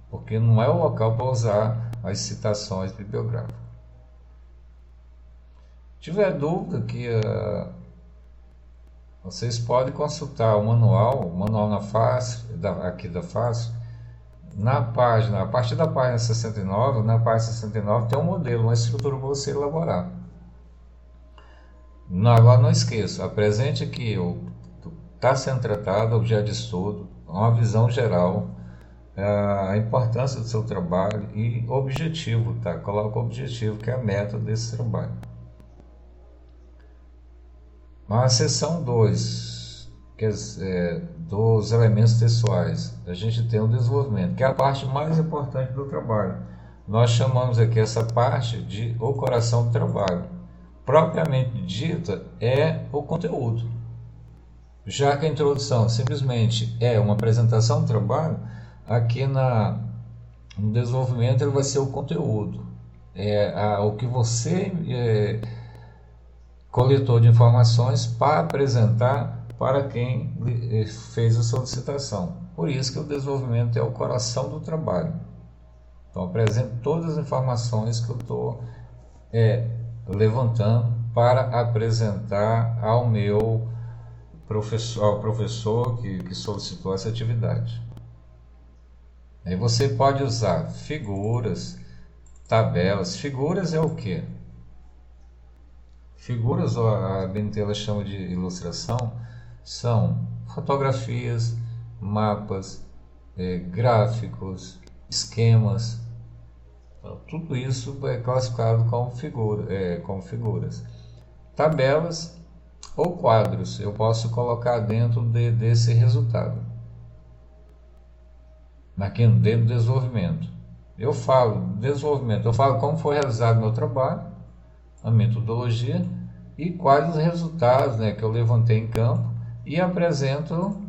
porque não é o local para usar as citações bibliográficas. Se tiver dúvida vocês podem consultar o manual na face, aqui da face, na página, a partir da página 69, na página 69 tem um modelo, uma estrutura para você elaborar. Agora não esqueça, apresente aqui está sendo tratado, objeto de estudo, uma visão geral, a importância do seu trabalho e objetivo, tá? Coloca o objetivo, que é a meta desse trabalho. Na seção 2, que dos elementos textuais, a gente tem o desenvolvimento, que é a parte mais importante do trabalho. Nós chamamos aqui essa parte de o coração do trabalho. Propriamente dita é o conteúdo. Já que a introdução simplesmente é uma apresentação do trabalho, aqui no desenvolvimento ele vai ser o conteúdo, o que você coletou de informações para apresentar para quem fez a solicitação. Por isso que o desenvolvimento é o coração do trabalho. Então apresento todas as informações que eu estou levantando para apresentar ao meu professor que solicitou essa atividade. Aí você pode usar figuras, tabelas. Figuras é o que? Figuras, a BNT ela chama de ilustração, são fotografias, mapas, gráficos, esquemas. Então, tudo isso é classificado como figuras. Tabelas ou quadros eu posso colocar dentro desse resultado. Aqui dentro do desenvolvimento. Eu falo desenvolvimento, eu falo como foi realizado o meu trabalho, a metodologia e quais os resultados que eu levantei em campo e apresento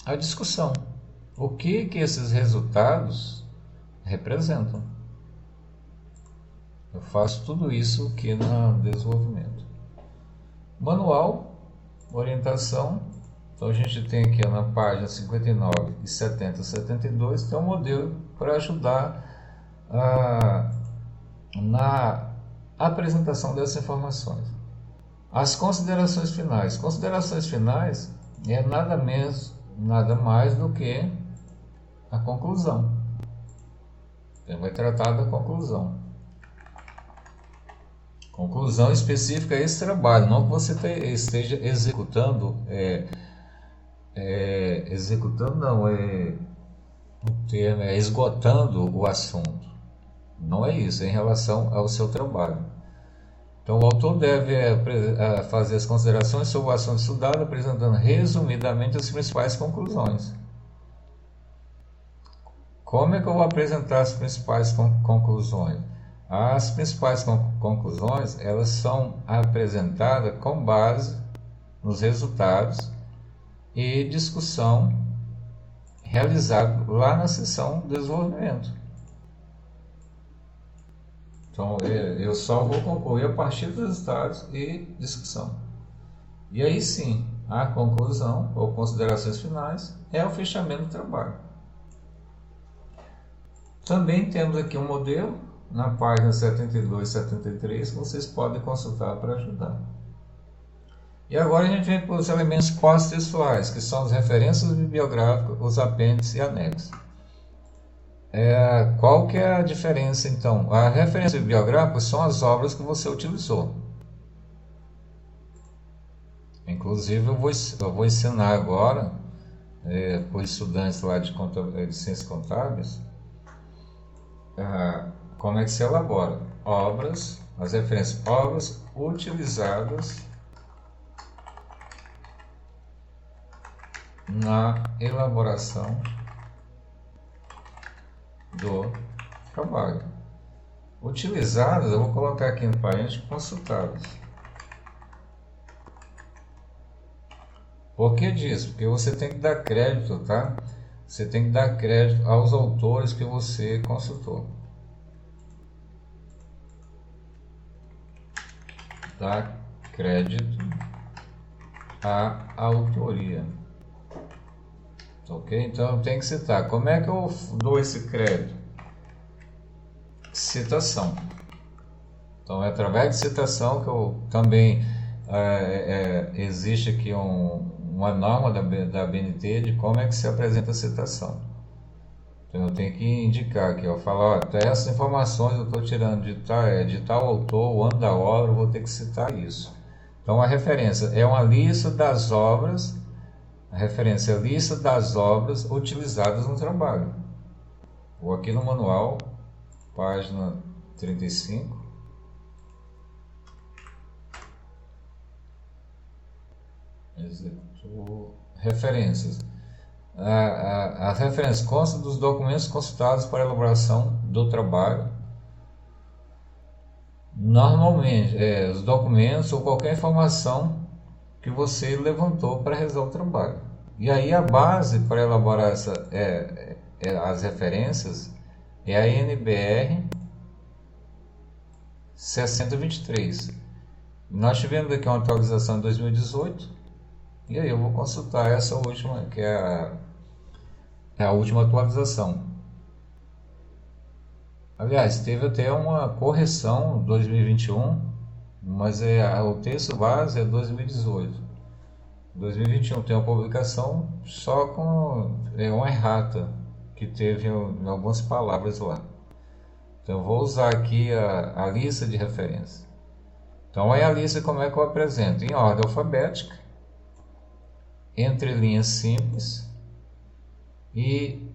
a discussão. O que esses resultados representam. Eu faço tudo isso aqui no desenvolvimento. Manual, orientação. Então a gente tem aqui na página 59 e 70 72, tem um modelo para ajudar na apresentação dessas informações. As considerações finais. Considerações finais é nada mais do que a conclusão. Então vai tratar da conclusão. Conclusão específica a esse trabalho, não que você esteja executando, o termo é esgotando o assunto. Não é isso, é em relação ao seu trabalho. Então o autor deve fazer as considerações sobre o assunto estudado, apresentando resumidamente as principais conclusões. Como é que eu vou apresentar as principais conclusões? As principais conclusões, elas são apresentadas com base nos resultados e discussão realizada lá na sessão de desenvolvimento. Então, eu só vou concluir a partir dos resultados e discussão. E aí sim, a conclusão ou considerações finais é o fechamento do trabalho. Também temos aqui um modelo na página 72 e 73 que vocês podem consultar para ajudar. E agora a gente vem para os elementos pós-textuais, que são as referências bibliográficas, os apêndices e anexos. Qual que é a diferença então? A referência bibliográfica são as obras que você utilizou. Inclusive eu vou ensinar agora para os estudantes lá de ciências contábeis como é que se elabora as referências, obras utilizadas na elaboração do trabalho. Utilizadas, eu vou colocar aqui no parênteses, consultadas. Por que disso? Porque você tem que dar crédito, tá? Você tem que dar crédito aos autores que você consultou. Dá crédito à autoria. Ok? Então tem que citar. Como é que eu dou esse crédito? Citação. Então é através de citação que eu também existe aqui uma norma da BNT de como é que se apresenta a citação. Então eu tenho que indicar aqui, eu falo, essas informações eu estou tirando de tal autor, o ano da obra, eu vou ter que citar isso. Então a referência é uma lista das obras. A referência é a lista das obras utilizadas no trabalho. Vou aqui no manual, página 35. Referências. As referências constam dos documentos consultados para a elaboração do trabalho. Normalmente, os documentos ou qualquer informação que você levantou para realizar o trabalho. E aí a base para elaborar as referências é a NBR 6023. Nós tivemos aqui uma atualização em 2018, e aí eu vou consultar essa última, que é a última atualização. Aliás, teve até uma correção em 2021, mas o texto base é 2018. 2021 tem uma publicação só com uma errata que teve em algumas palavras lá. Então eu vou usar aqui a lista de referência. Então aí a lista, como é que eu apresento? Em ordem alfabética, entre linhas simples, e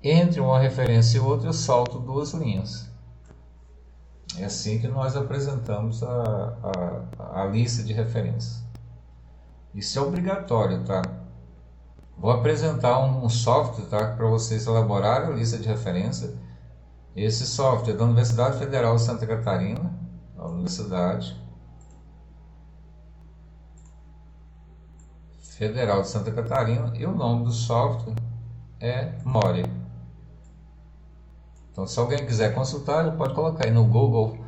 entre uma referência e outra eu salto 2 linhas. É assim que nós apresentamos a lista de referências. Isso é obrigatório, tá? Vou apresentar um software, tá, para vocês elaborarem a lista de referência. Esse software é da Universidade Federal de Santa Catarina, a Universidade Federal de Santa Catarina, e o nome do software é Mori. Então, se alguém quiser consultar, ele pode colocar aí no Google,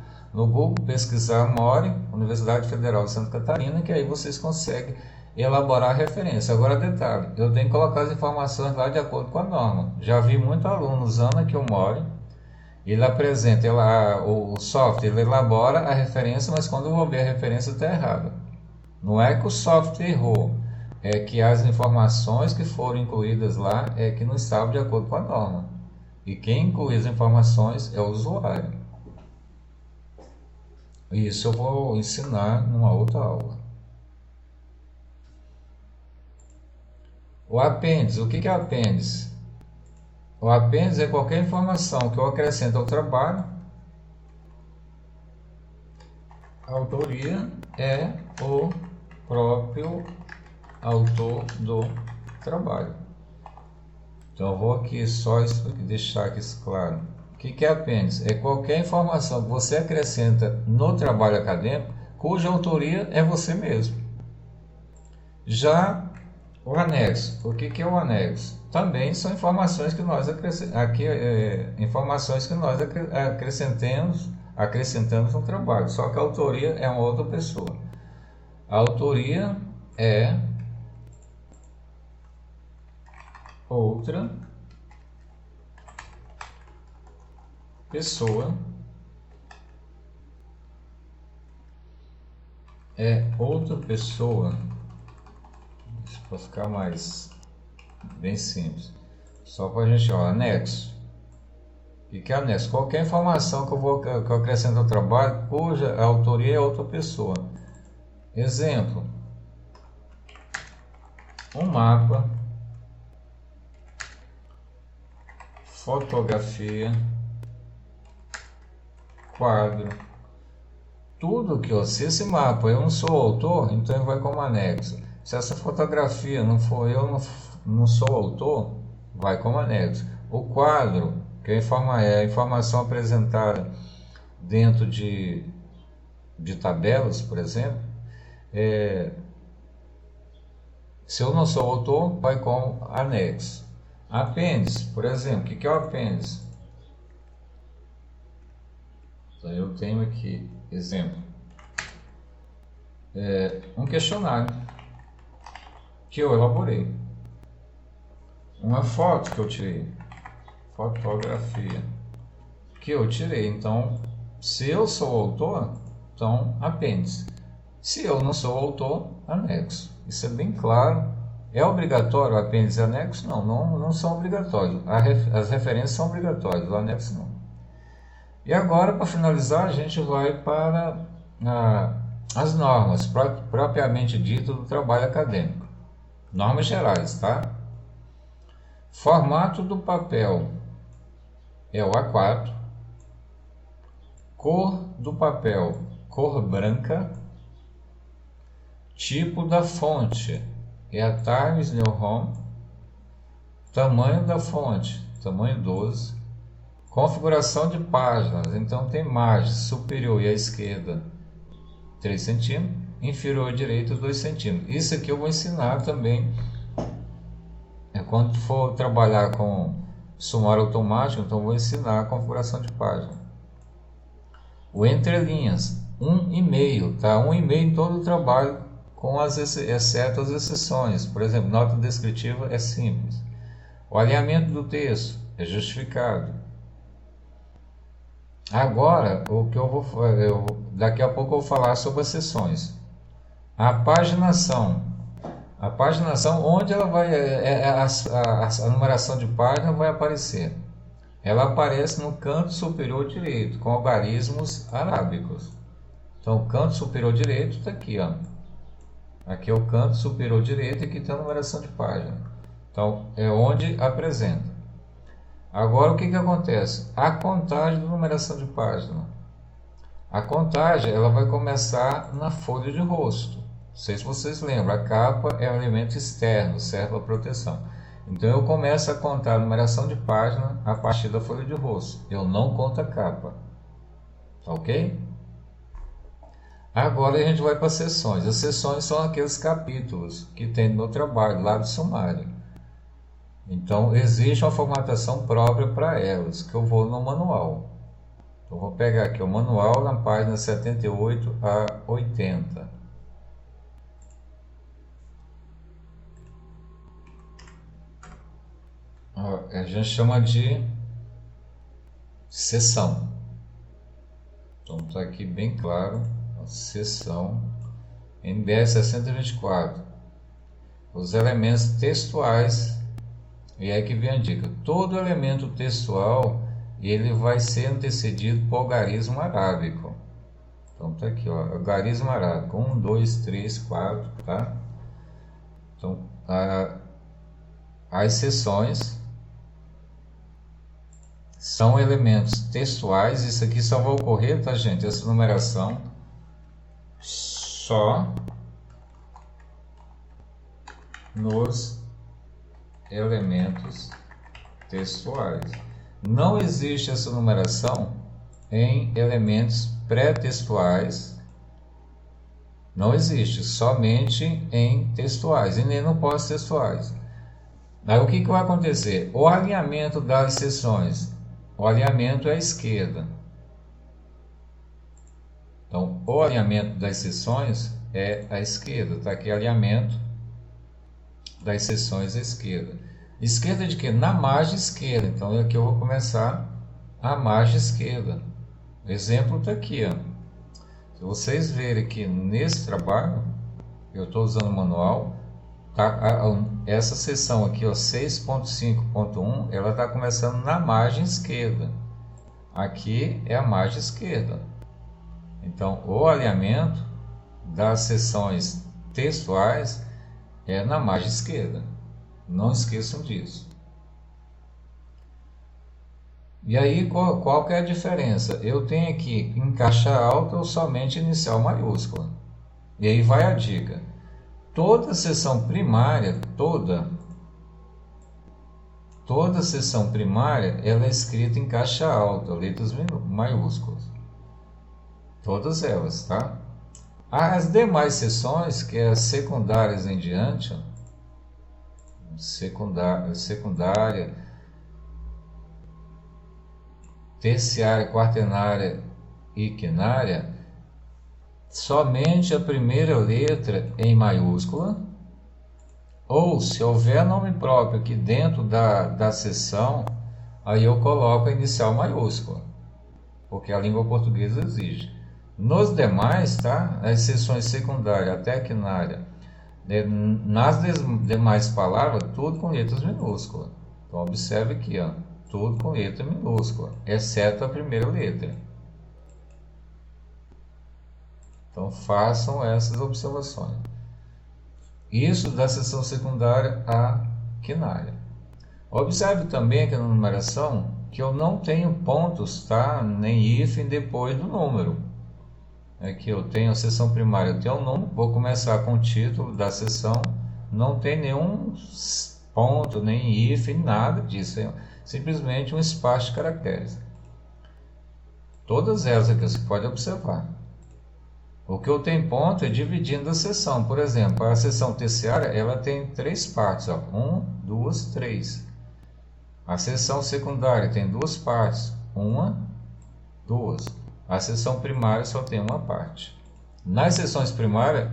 pesquisar Mori, Universidade Federal de Santa Catarina, que aí vocês conseguem elaborar a referência. Agora, detalhe, eu tenho que colocar as informações lá de acordo com a norma. Já vi muito aluno usando aqui o Mori, ele apresenta, o software ele elabora a referência, mas quando eu vou ver a referência está errada. Não é que o software errou, é que as informações que foram incluídas lá é que não estavam de acordo com a norma. E quem inclui as informações é o usuário. Isso eu vou ensinar numa outra aula. O apêndice, o que é apêndice? O apêndice é qualquer informação que eu acrescento ao trabalho. A autoria é o próprio autor do trabalho. Então eu vou aqui só deixar aqui claro. O que é apêndice? É qualquer informação que você acrescenta no trabalho acadêmico cuja autoria é você mesmo. Já o anexo. O que é o anexo? Também são informações que nós acrescentamos no trabalho, só que a autoria é uma outra pessoa. A autoria é outra pessoa, Isso para ficar mais bem simples. Só para a gente, anexo. O que é anexo? Qualquer informação que eu acrescento ao trabalho cuja autoria é outra pessoa. Exemplo: um mapa, fotografia, quadro. Tudo que, se esse mapa eu não sou o autor, então ele vai como anexo. Se essa fotografia não for não sou o autor, vai como anexo. O quadro, que é a informação apresentada dentro de tabelas, por exemplo, se eu não sou o autor, vai como anexo. Apêndice, por exemplo, o que é o apêndice? Então eu tenho aqui, exemplo, um questionário que eu elaborei, uma foto que eu tirei, fotografia que eu tirei. Então, se eu sou o autor, então apêndice. Se eu não sou o autor, anexo. Isso é bem claro. É obrigatório o apêndice e anexo? Não são obrigatórios. As referências são obrigatórias, o anexo não. E agora, para finalizar, a gente vai para as normas propriamente dito do trabalho acadêmico. Normas gerais, tá? Formato do papel é o A4. Cor do papel, cor branca. Tipo da fonte é a Times New Roman. Tamanho da fonte, tamanho 12. Configuração de páginas, então tem margem superior e à esquerda 3 cm, inferior direito 2 centímetros. Isso aqui eu vou ensinar também quando for trabalhar com sumário automático, então eu vou ensinar a configuração de página. O entrelinhas, 1,5, tá? 1,5 em todo o trabalho, exceto as exceções. Por exemplo, nota descritiva é simples. O alinhamento do texto é justificado. Agora, o que daqui a pouco eu vou falar sobre as seções. A paginação, onde ela vai, a numeração de página vai aparecer. Ela aparece no canto superior direito, com algarismos arábicos. Então, o canto superior direito está aqui, ó. Aqui é o canto superior direito e aqui tem a numeração de página. Então, é onde apresenta. Agora, o que acontece? A contagem da numeração de página. A contagem ela vai começar na folha de rosto. Não sei se vocês lembram, a capa é um elemento externo, serve para proteção. Então eu começo a contar a numeração de página a partir da folha de rosto. Eu não conto a capa. Tá ok? Agora a gente vai para as seções. As seções são aqueles capítulos que tem no meu trabalho, lá do sumário. Então existe uma formatação própria para elas, que eu vou no manual. Então vou pegar aqui o manual na página 78 a 80. A gente chama de seção. Então está aqui bem claro, a seção NBR 6024. Os elementos textuais, e é que vem a dica. Todo elemento textual ele vai ser antecedido por algarismo arábico. Então está aqui, ó, algarismo arábico 1, 2, 3, 4, tá? Então as seções são elementos textuais. Isso aqui só vai ocorrer, tá, gente? Essa numeração só nos elementos textuais. Não existe essa numeração em elementos pré-textuais. Não existe, somente em textuais e nem no pós-textuais. Aí o que vai acontecer? O alinhamento das seções. O alinhamento é à esquerda. Então, o alinhamento das seções é à esquerda. Está aqui alinhamento das seções à esquerda. Esquerda de quê? Na margem esquerda. Então, aqui eu vou começar a margem esquerda. O exemplo está aqui, ó. Se vocês verem que nesse trabalho, eu estou usando o manual, tá? Essa seção aqui, 6.5.1, ela está começando na margem esquerda. Aqui é a margem esquerda. Então, o alinhamento das seções textuais é na margem esquerda. Não esqueçam disso. E aí, qual que é a diferença? Eu tenho aqui em caixa alta ou somente inicial maiúscula. E aí vai a dica. Toda seção primária, toda seção primária, ela é escrita em caixa alta, letras maiúsculas. Todas elas, tá? As demais seções, que é as secundárias em diante, secundária, terciária, quaternária e quinária, somente a primeira letra em maiúscula, ou se houver nome próprio aqui dentro da seção, aí eu coloco a inicial maiúscula, porque a língua portuguesa exige. Nos demais, tá? As seções secundária até a quinária, nas demais palavras, tudo com letras minúsculas. Então observe aqui, ó, tudo com letra minúscula, exceto a primeira letra. Então façam essas observações. Isso da seção secundária à quinária. Observe também aqui na numeração que eu não tenho pontos, tá? Nem hífen depois do número. Aqui eu tenho a seção primária, eu tenho um número, vou começar com o título da seção, não tem nenhum ponto, nem hífen, nada disso, é simplesmente um espaço de caracteres. Todas elas aqui você pode observar. O que eu tenho ponto é dividindo a seção. Por exemplo, a seção terciária ela tem 3 partes. 1, 2, 3. A seção secundária tem 2 partes. 1, 2. A seção primária só tem uma parte. Nas seções primárias,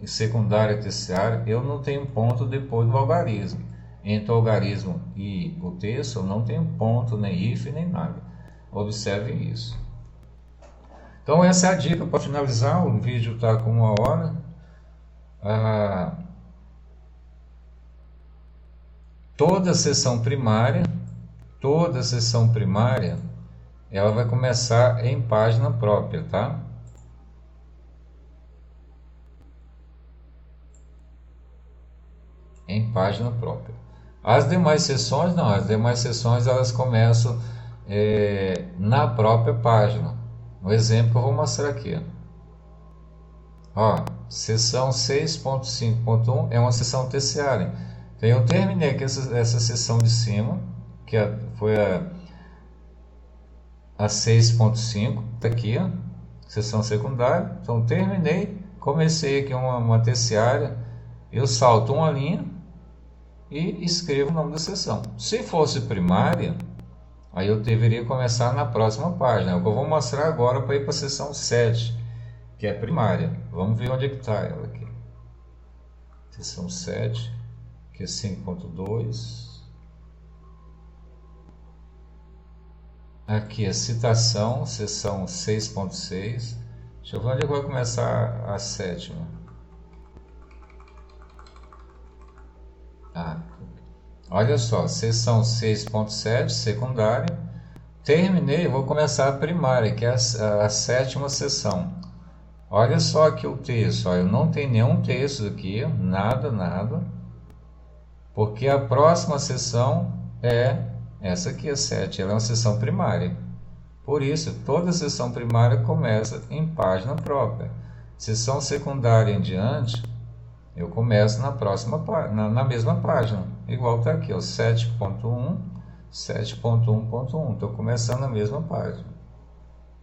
secundária e terciária, eu não tenho ponto depois do algarismo. Entre o algarismo e o texto, eu não tenho ponto, nem hífen, nem nada. Observem isso. Então essa é a dica para finalizar. O vídeo está com 1 hora. Toda seção primária, ela vai começar em página própria, tá? Em página própria. As demais seções não, as demais seções elas começam na própria página. Um exemplo que eu vou mostrar aqui. Seção 6.5.1 é uma seção terciária. Então eu terminei aqui essa seção de cima, que foi a 6.5, tá aqui, seção secundária. Então terminei, comecei aqui uma terciária, eu salto uma linha e escrevo o nome da seção. Se fosse primária, aí eu deveria começar na próxima página. É o que eu vou mostrar agora para ir para a seção 7, que é primária. Vamos ver onde é que está ela aqui. Seção 7, que é 5.2. Aqui é citação, seção 6.6. Deixa eu ver onde vai começar a 7ª. Olha só, seção 6.7, secundária. Terminei, vou começar a primária, que é a 7ª seção. Olha só aqui o texto, eu não tenho nenhum texto aqui, nada, porque a próxima seção é essa aqui, a 7, ela é uma seção primária. Por isso, toda seção primária começa em página própria. Seção secundária em diante, eu começo na mesma página, igual está aqui, 7.1, 7.1.1, estou começando na mesma página.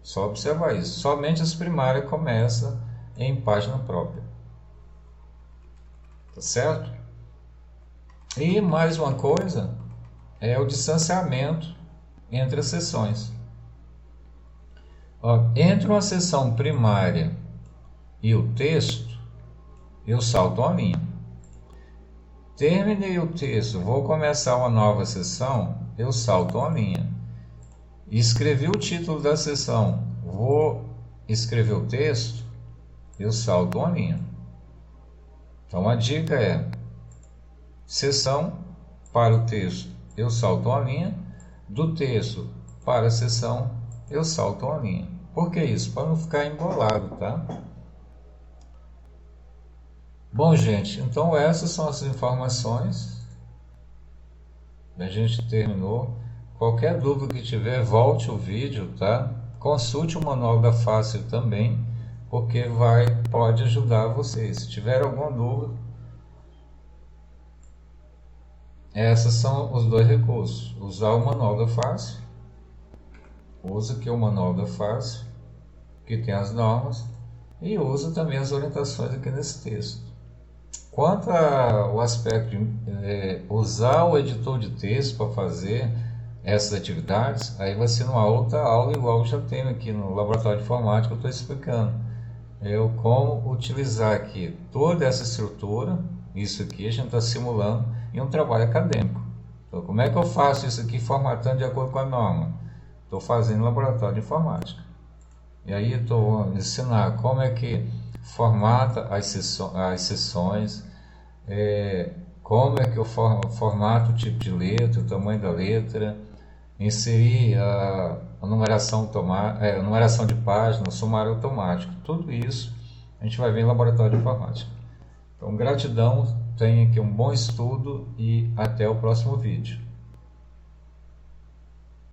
Só observar isso. Somente as primárias começam em página própria. Tá certo? E mais uma coisa é o distanciamento entre as seções. Entre uma seção primária e o texto, eu salto uma linha. Terminei o texto, vou começar uma nova seção, eu salto uma linha. Escrevi o título da seção, vou escrever o texto, eu salto uma linha. Então a dica é: seção para o texto, eu salto uma linha. Do texto para a seção, eu salto uma linha. Por que isso? Para não ficar embolado, tá? Bom, gente, então essas são as informações. A gente terminou. Qualquer dúvida que tiver, volte o vídeo, tá? Consulte o manual da Fácil também, porque pode ajudar vocês. Se tiver alguma dúvida, esses são os dois recursos. Usar o manual da Fácil. Usa aqui o manual da Fácil, que tem as normas, e usa também as orientações aqui nesse texto. Quanto ao aspecto de usar o editor de texto para fazer essas atividades, aí vai ser uma outra aula, igual eu já tenho aqui no laboratório de informática, eu estou explicando como utilizar aqui toda essa estrutura. Isso aqui a gente está simulando em um trabalho acadêmico. Então, como é que eu faço isso aqui formatando de acordo com a norma? Estou fazendo no laboratório de informática. E aí estou ensinar como é que formata as seções, como é que eu formato o tipo de letra, o tamanho da letra, inserir a numeração de página, o sumário automático. Tudo isso a gente vai ver em laboratório de informática. Então, gratidão, tenha aqui um bom estudo e até o próximo vídeo.